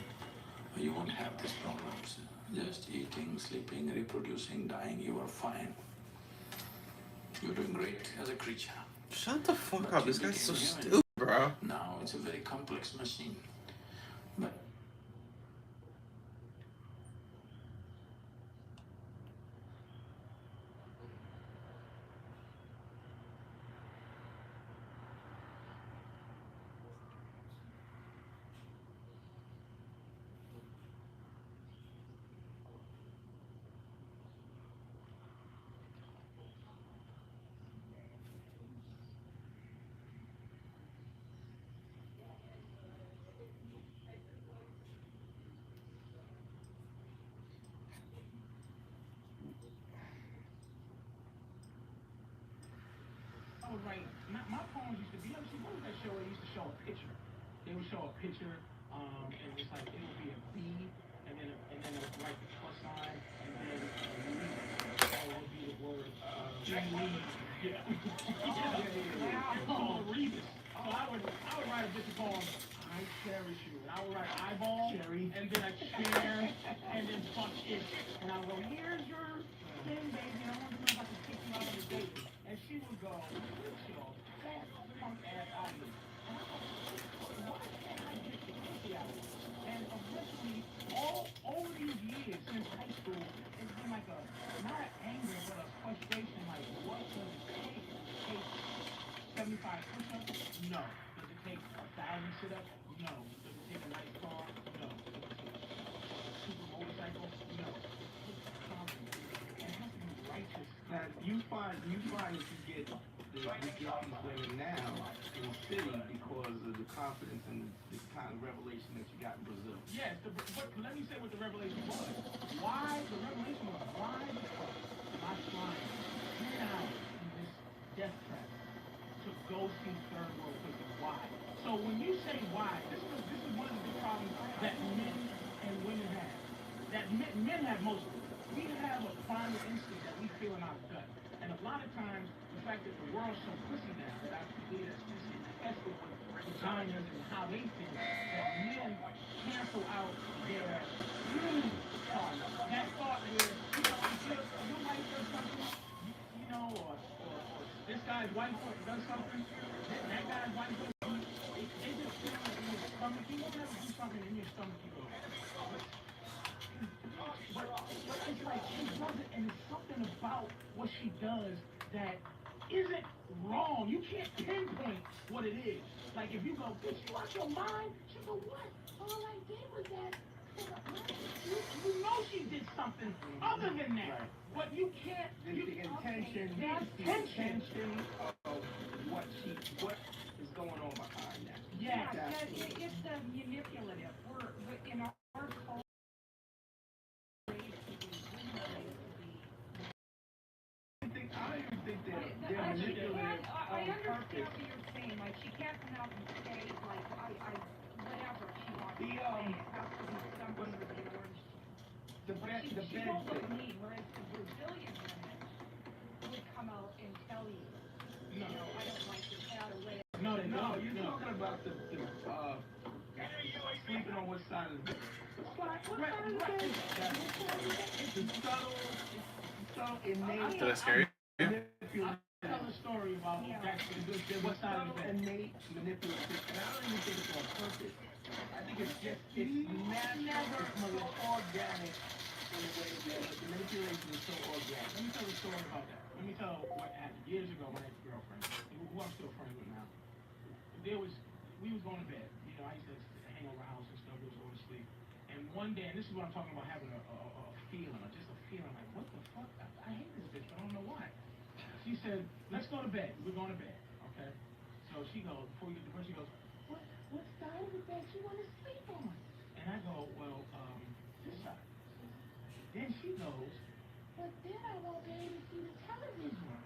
you won't have these problems. Just eating, sleeping, reproducing, dying, you are fine. You're doing great as a creature. Shut the fuck up. This guy's so stupid, bro. Now it's a very complex machine. But I was like, my poems used to be, what was that show? It used to show a picture. They would show a picture, and it's like, it would be a B, and then it would write the plus sign, and then that would be the word, Rebus. So I would write a bitch poem, I cherish you, and I would write eyeball, and then a chair, and then fuck it, and I would go, here's your thing, baby, and I want to know if I can kick you out of the date. And she would go, get your fat punk ass out of here. And I was like, why can't I get the pussy out of here? And eventually, all over these years since high school, it's been like not an anger, but a frustration, like, what does it take? Take 75 push-ups? No. Does it take 1,000 sit-ups? No. Does it take a nice car? No. Does it take a super motorcycle? No. It has to be righteous. Now, you find that you get these women now in the city because of the confidence and the kind of revelation that you got in Brazil. Yes, but let me say what the revelation was. Why the revelation was why the fuck am I trying 10 hours in this death trap to go see third world countries? Why? So when you say why, this is one of the big problems that men and women have. That men have most of it. We have a primal instinct that we feel in our gut. And a lot of times, the fact that the world's so pussy now, that I believe that's just infested with vaginas and how they feel, that men cancel out their partner. That thought where, if your wife does something, or this guy's wife does something, that guy's wife does something, they just feel it in your stomach. You won't ever do something in your stomach, you go, but it's like, it doesn't, and it's so does that isn't wrong. You can't pinpoint what it is. Like if you go, bitch, you out your mind? She go, what? All I did was that. You know she did something other than that. But you can't. The intention, the the intention. intention of what is going on behind that. Yeah, it's the manipulative. We're in our culture. I don't even think they're manipulative I on understand purpose. what you're saying. Like she can't come out and say like whatever she wants to say. It has to be something with the orange. She won't look mean, whereas the Brazilian women would come out and tell you, you know, I don't like your cat or whatever. No, you're talking about the sleeping on what side of the bed. It's a subtle innate. Did I scare you? Tell a story about what side of the bed. Innate manipulative. And I don't even think it's on purpose. I think it's natural, so organic in a way that the manipulation is so organic. Let me tell a story about that. Let me tell what happened years ago when I had a girlfriend, who I'm still friends with now. We was going to bed. You know, I used to hang around house and stuff. We was going to sleep. And one day, and this is what I'm talking about, having a feeling, or just a feeling like, what the fuck? I hate this bitch, but I don't know why. She said, let's go to bed. We're going to bed, okay? So she goes, before we get to bed, she goes, what side of the bed you want to sleep on? And I go, well, this side. Then she goes, but then I won't be able to see the television.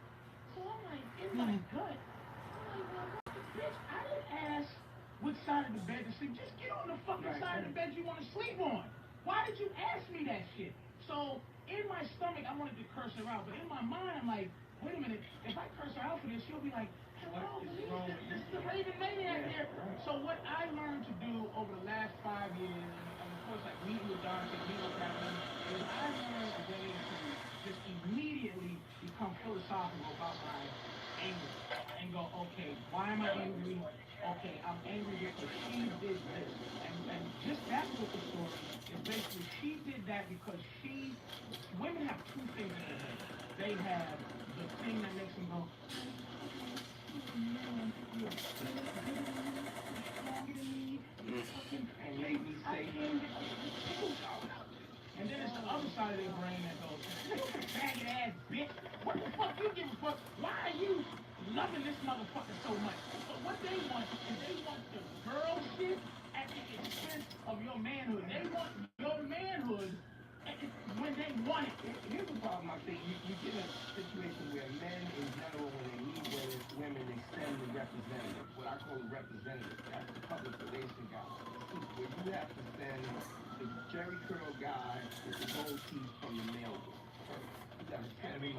So I'm like, in my gut, I'm like, well, bitch, I didn't ask which side of the bed to sleep. Just get on the fucking side of the bed you want to sleep on. Why did you ask me that shit? So in my stomach, I wanted to curse her out, but in my mind, I'm like, wait a minute, if I curse her out for this, she'll be like, hello, this is the Raven Maniac here. So what I learned to do over the last 5 years, and of course, like meeting with Dante, meeting with Catherine, is I learned a way to just immediately become philosophical about my anger and go, okay, why am I angry? Okay, I'm angry because she did this. And just that's what the story is basically. She did that because women have two things in their head. They have the thing that makes them go, and make me say, and then it's the other side of their brain that goes, faggot ass bitch, what the fuck you give a fuck? Why are you loving this motherfucker so much? So what they want is they want the girl shit at the expense of your manhood. They want your manhood when they want it. Here's the problem, I think. You get a situation where men in general, when they meet women, they send the representative, what I call a representative. That's the public relation guy. Where you have to send the Jerry Curl guy with the gold teeth from the mail room. You got to send him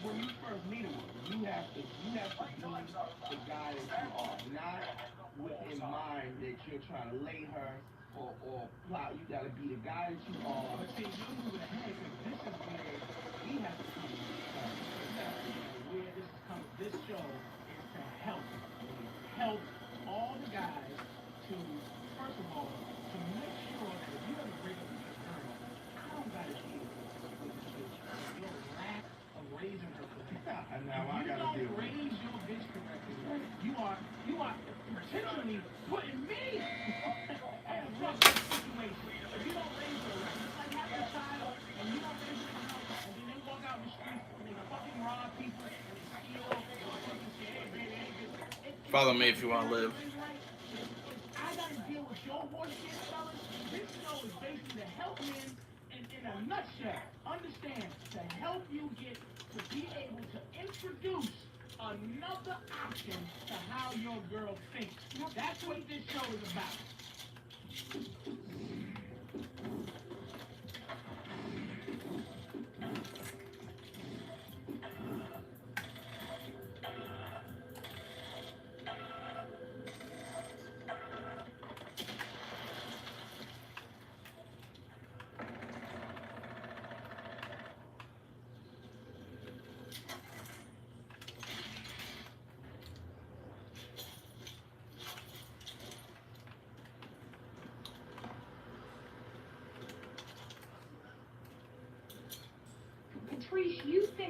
when you first meet a woman, you have to be the guy that you are, not within mind that you're trying to lay her or plot. You gotta be the guy that you are. But see, you move ahead, because this is where we have to come to where this is coming. This show is to help all the guys to, first of all, to make sure that if you ever break up with your girl, I don't gotta deal with this bitch. Your lack of raising her correctly. And now I gotta deal with it. Raise your bitch correctly. You are potentially putting me in a rough situation. If you don't raise her right, it's like having a child and you don't raise her right, and then they walk out in the street and they fucking rob people and they steal and they fucking say, hey baby, hey good. Follow me if you want to live. I gotta deal with your bullshit, fellas. This show is basically to help men in a nutshell. Understand, to help you get to be able to introduce another option to how your girl thinks. That's what this show is about.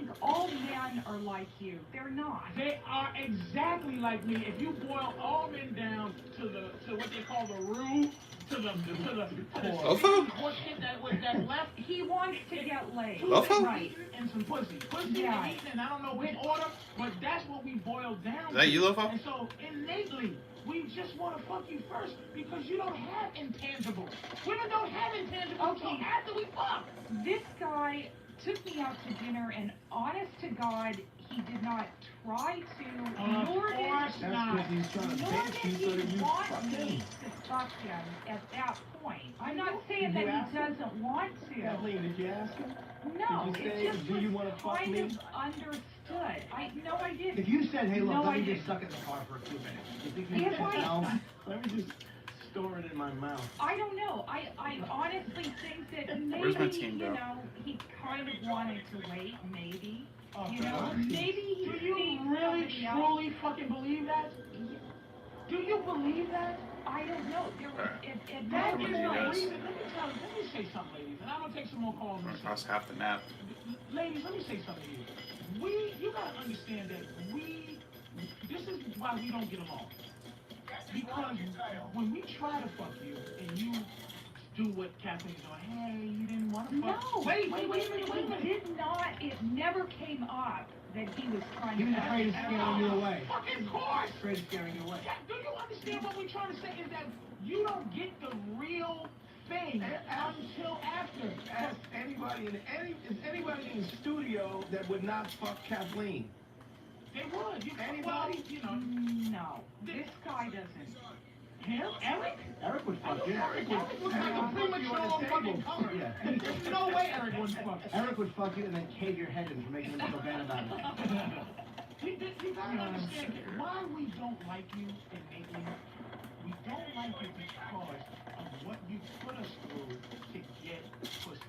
think all men are like you. They're not. They are exactly like me. If you boil all men down to what they call the roux, to the shit that's left. He wants to get laid. Right. And some pussy. Pussy and eating, and I don't know which order, but that's what we boil down Is that you, Lofo? And so innately, we just want to fuck you first because you don't have intangibles. Women don't have intangibles until after we fuck. This guy took me out to dinner, and honest to God, he did not try to, nor did he want me to fuck him at that point. I'm not saying that he doesn't want to. Kathleen, did you ask him? No, did you say, it just do you want to fuck kind me? of understood. No, I didn't. If you said, hey, look, No, let I me just didn't. suck it in the car for a few minutes, you think you If said I- no? Let me just store it in my mouth. I don't know. I honestly think that maybe, Where's my team, bro? you know, he kind of wanted to wait, maybe. Oh, You know, maybe he do you sees really, somebody else. truly fucking believe that? Do you believe that? I don't know. There was, at That that is you the guys. reason. Let me say something, ladies, and I'm gonna take some more calls. I'm across half the map. Ladies, let me say something to you. You gotta understand that this is why we don't get along. Because when we try to fuck you and you do what Kathleen's doing, hey, you didn't want to fuck. No. Wait a minute. Did not. It never came up that he was trying He to. was afraid of scaring you away. Fucking course. Afraid of scaring you away. Do you understand what we're trying to say is that you don't get the real thing until after. Ask anybody is anybody in the studio that would not fuck Kathleen? They would. Anybody? Well, you know. No, this guy doesn't. Him? Eric? Eric would fuck you. Eric looks like a premature fucking color. Yeah. There's no way Eric wouldn't fuck. Eric would fuck you and then cave your head in for making him feel bad about it. You gotta understand why we don't like you innately. We don't like you because of what you put us through to get pussy.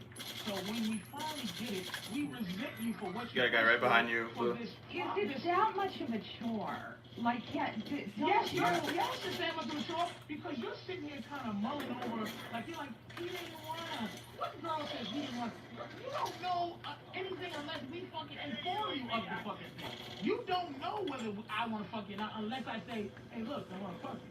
So when we finally get it, we resent you for what You got a guy right behind you, Blue. Is it that much of a chore? Like, Yes, it's that much of a chore because you're sitting here kind of mulling over, like you're like, he didn't wanna. What girl says he didn't want? You don't know anything unless we fucking inform you of the fucking thing. You don't know whether I want to fuck you or not unless I say, hey, look, I want to fuck you.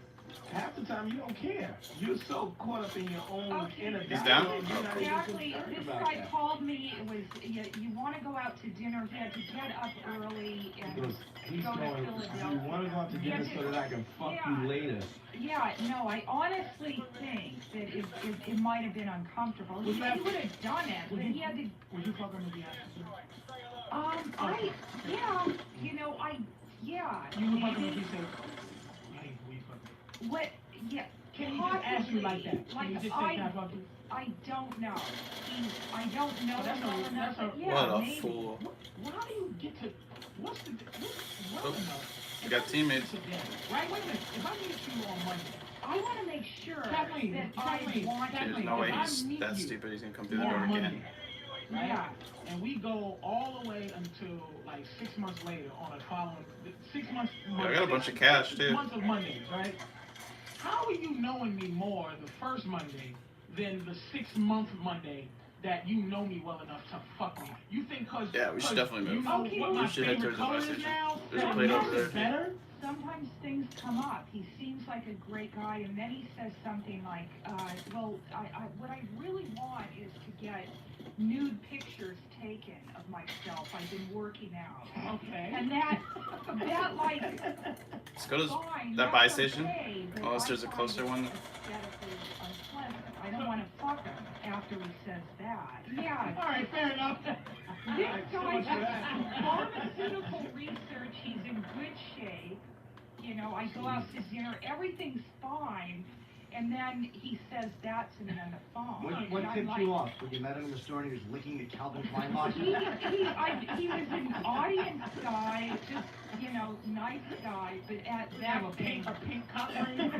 Half the time you don't care. You're so caught up in your own inner He's down? dialogue, you're not even Exactly. concerned This about guy that. called me. It was you want to go out to dinner. He had to get up early and He goes, he's go to going, Philadelphia. you want to go out to dinner so that I can fuck you later. Yeah, no, I honestly think that it might have been uncomfortable. He would have done it, but he had to. Would you fuck him if he asked you? Yeah. You would fuck him if he said, hey, will you fuck me? What? Yeah. Can he just ask you like that? Like, Can you just say, can I fuck you? I don't know. I don't know That's him well a- enough. that's a- but yeah, What a maybe. fool. How do you get to? What's the? Oh, we got teammates. Right, wait a minute. If I meet you on Monday, I want to make sure Kathleen, that I want There's to. no way if I he's meet that you stupid. He's gonna come through the on door Monday, again. right? Yeah. And we go all the way until like 6 months later on a following 6 months. Yeah, I got a bunch of cash, too. Months of Mondays, right? How are you knowing me more the first Monday than the 6-month Monday that you know me well enough to fuck me? You think because Yeah, we should definitely move. You know what my We should head favorite towards the color bus is station. now? There's a that plate makes over it there. better? Sometimes things come up. He seems like a great guy, and then he says something like, what I really want is to get nude pictures taken of myself. I've been working out. Okay. And that like, Let's go to fine, that buy that's station. okay, but Unless I there's a find closer it one. aesthetically unpleasant. I don't want to fuck him after he says that. Yeah. All right, fair enough. This guy does pharmaceutical research. He's in good shape. You know, I go out to dinner. Everything's fine. And then he says that to me on the phone. What And I'm tipped like, you off? When you met him in the store and he was licking the Calvin Klein box? He was an audience guy, just, you know, nice guy, but at that Have a pink cup ring.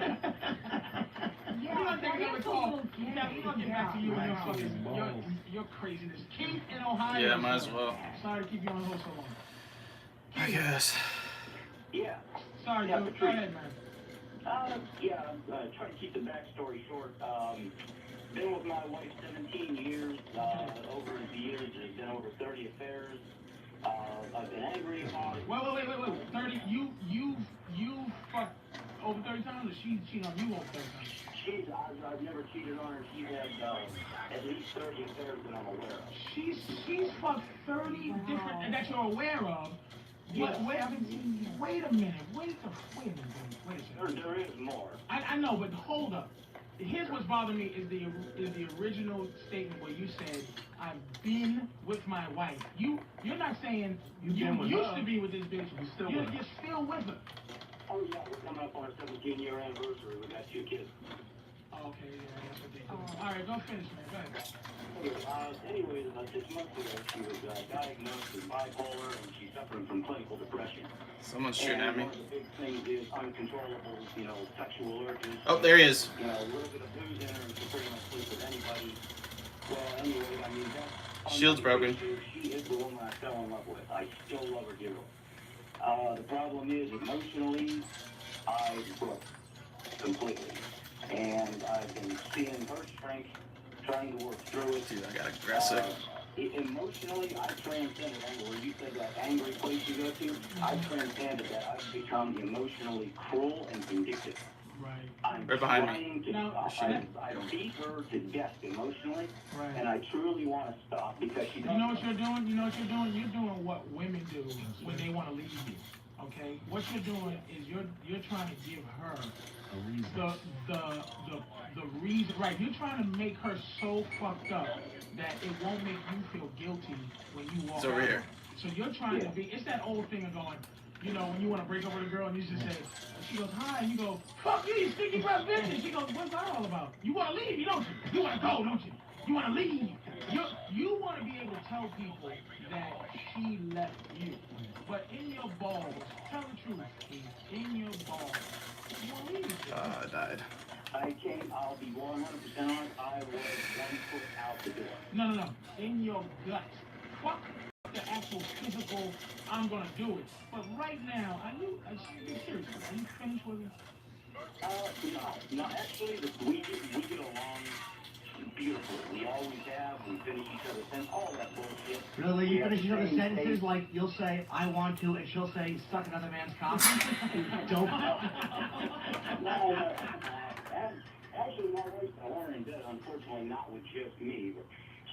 yeah, We're gonna that take is another a call. little gay. Now, we're gonna get back to you and your Yeah. fucking your craziness. Keith in Ohio. Yeah, might as well. Sorry to keep you on hold so long. I guess. Yeah. Sorry, Yeah, dude. Go ahead, man. Try to keep the backstory short. Been with my wife 17 years. Over the years, there's been over 30 affairs. I've been angry about it. Wait. 30, you fucked over 30 times, or she cheated on you over 30 times? I've never cheated on her. She's had at least 30 affairs that I'm aware of. She's fucked 30 different, and that you're aware of. Yeah. Wait a minute. Wait a second. There is more. I know, but hold up. Here's what's bothering me is the original statement where you said, I've been with my wife. You're not saying you used to be with this bitch. You're still with her. Oh yeah, we're coming up on our 17-year anniversary. We got 2 kids. Oh, okay, yeah, that's what they do. All right, go finish, man. Go ahead. Anyways, about 6 months ago, she was diagnosed with bipolar, and she's suffering from clinical depression. Someone's shooting at me. One of the big things is uncontrollable, sexual urges. Oh, there he is. A little bit of booze in her, and she pretty much sleep with anybody. Well, anyway, I mean, that's... Shield's broken. She is the woman I fell in love with. I still love her dearly. The problem is, emotionally, I broke completely. And I've been seeing her strength, trying to work through it. Dude, I got aggressive. Emotionally, I transcended anger. Where you said that angry place you go to, I transcended that. I've become emotionally cruel and vindictive. Right. I'm Right behind trying me. to I beat her to death emotionally, and I truly want to stop because she doesn't. You know what you're doing? You're doing what women do when they want to leave you. Okay? What you're doing is you're trying to give her the reason. Right? You're trying to make her so fucked up that it won't make you feel guilty when you walk It's over out. here. So you're trying to be. It's that old thing of going. When you want to break up with a girl and you just say, she goes, hi, and you go, fuck you stinky breath bitch. And she goes, what's that all about? You want to leave, you don't you? You want to go, don't you? You want to leave. You want to be able to tell people that she left you. But in your balls, tell the truth, Steve, in your balls, you want to leave. I died. I'll be 100% honest, I was 1 foot out the door. No. In your gut. Fuck the actual physical, I'm gonna do it. But right now, seriously, are you finished with it? No, actually, we get along beautifully. We always have, we finish each other's sentences, all that bullshit. Really? You finish each other's sentences like you'll say, I want to, and she'll say, suck another man's cock? Dope. No. Actually, my wife's a horn in bed, unfortunately, not with just me, but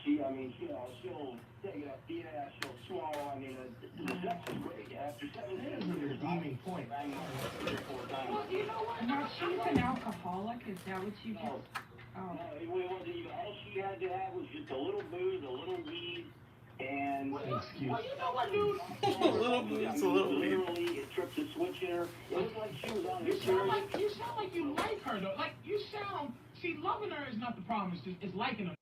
she'll take it up the ass, she'll swallow. I mean, the sex is great. After 7 years, redeeming point. Well, you know what? Now, she's an alcoholic. Is that what you just... Oh. No, it wasn't even. All she had to have was just a little booze, a little weed, and... Excuse. Well, you know what, dude? A little booze, a little weed. Literally, it tripped the switch in her. It was like she was on her You sound like you like her, though. Like, you sound... See, loving her is not the problem. It's liking her.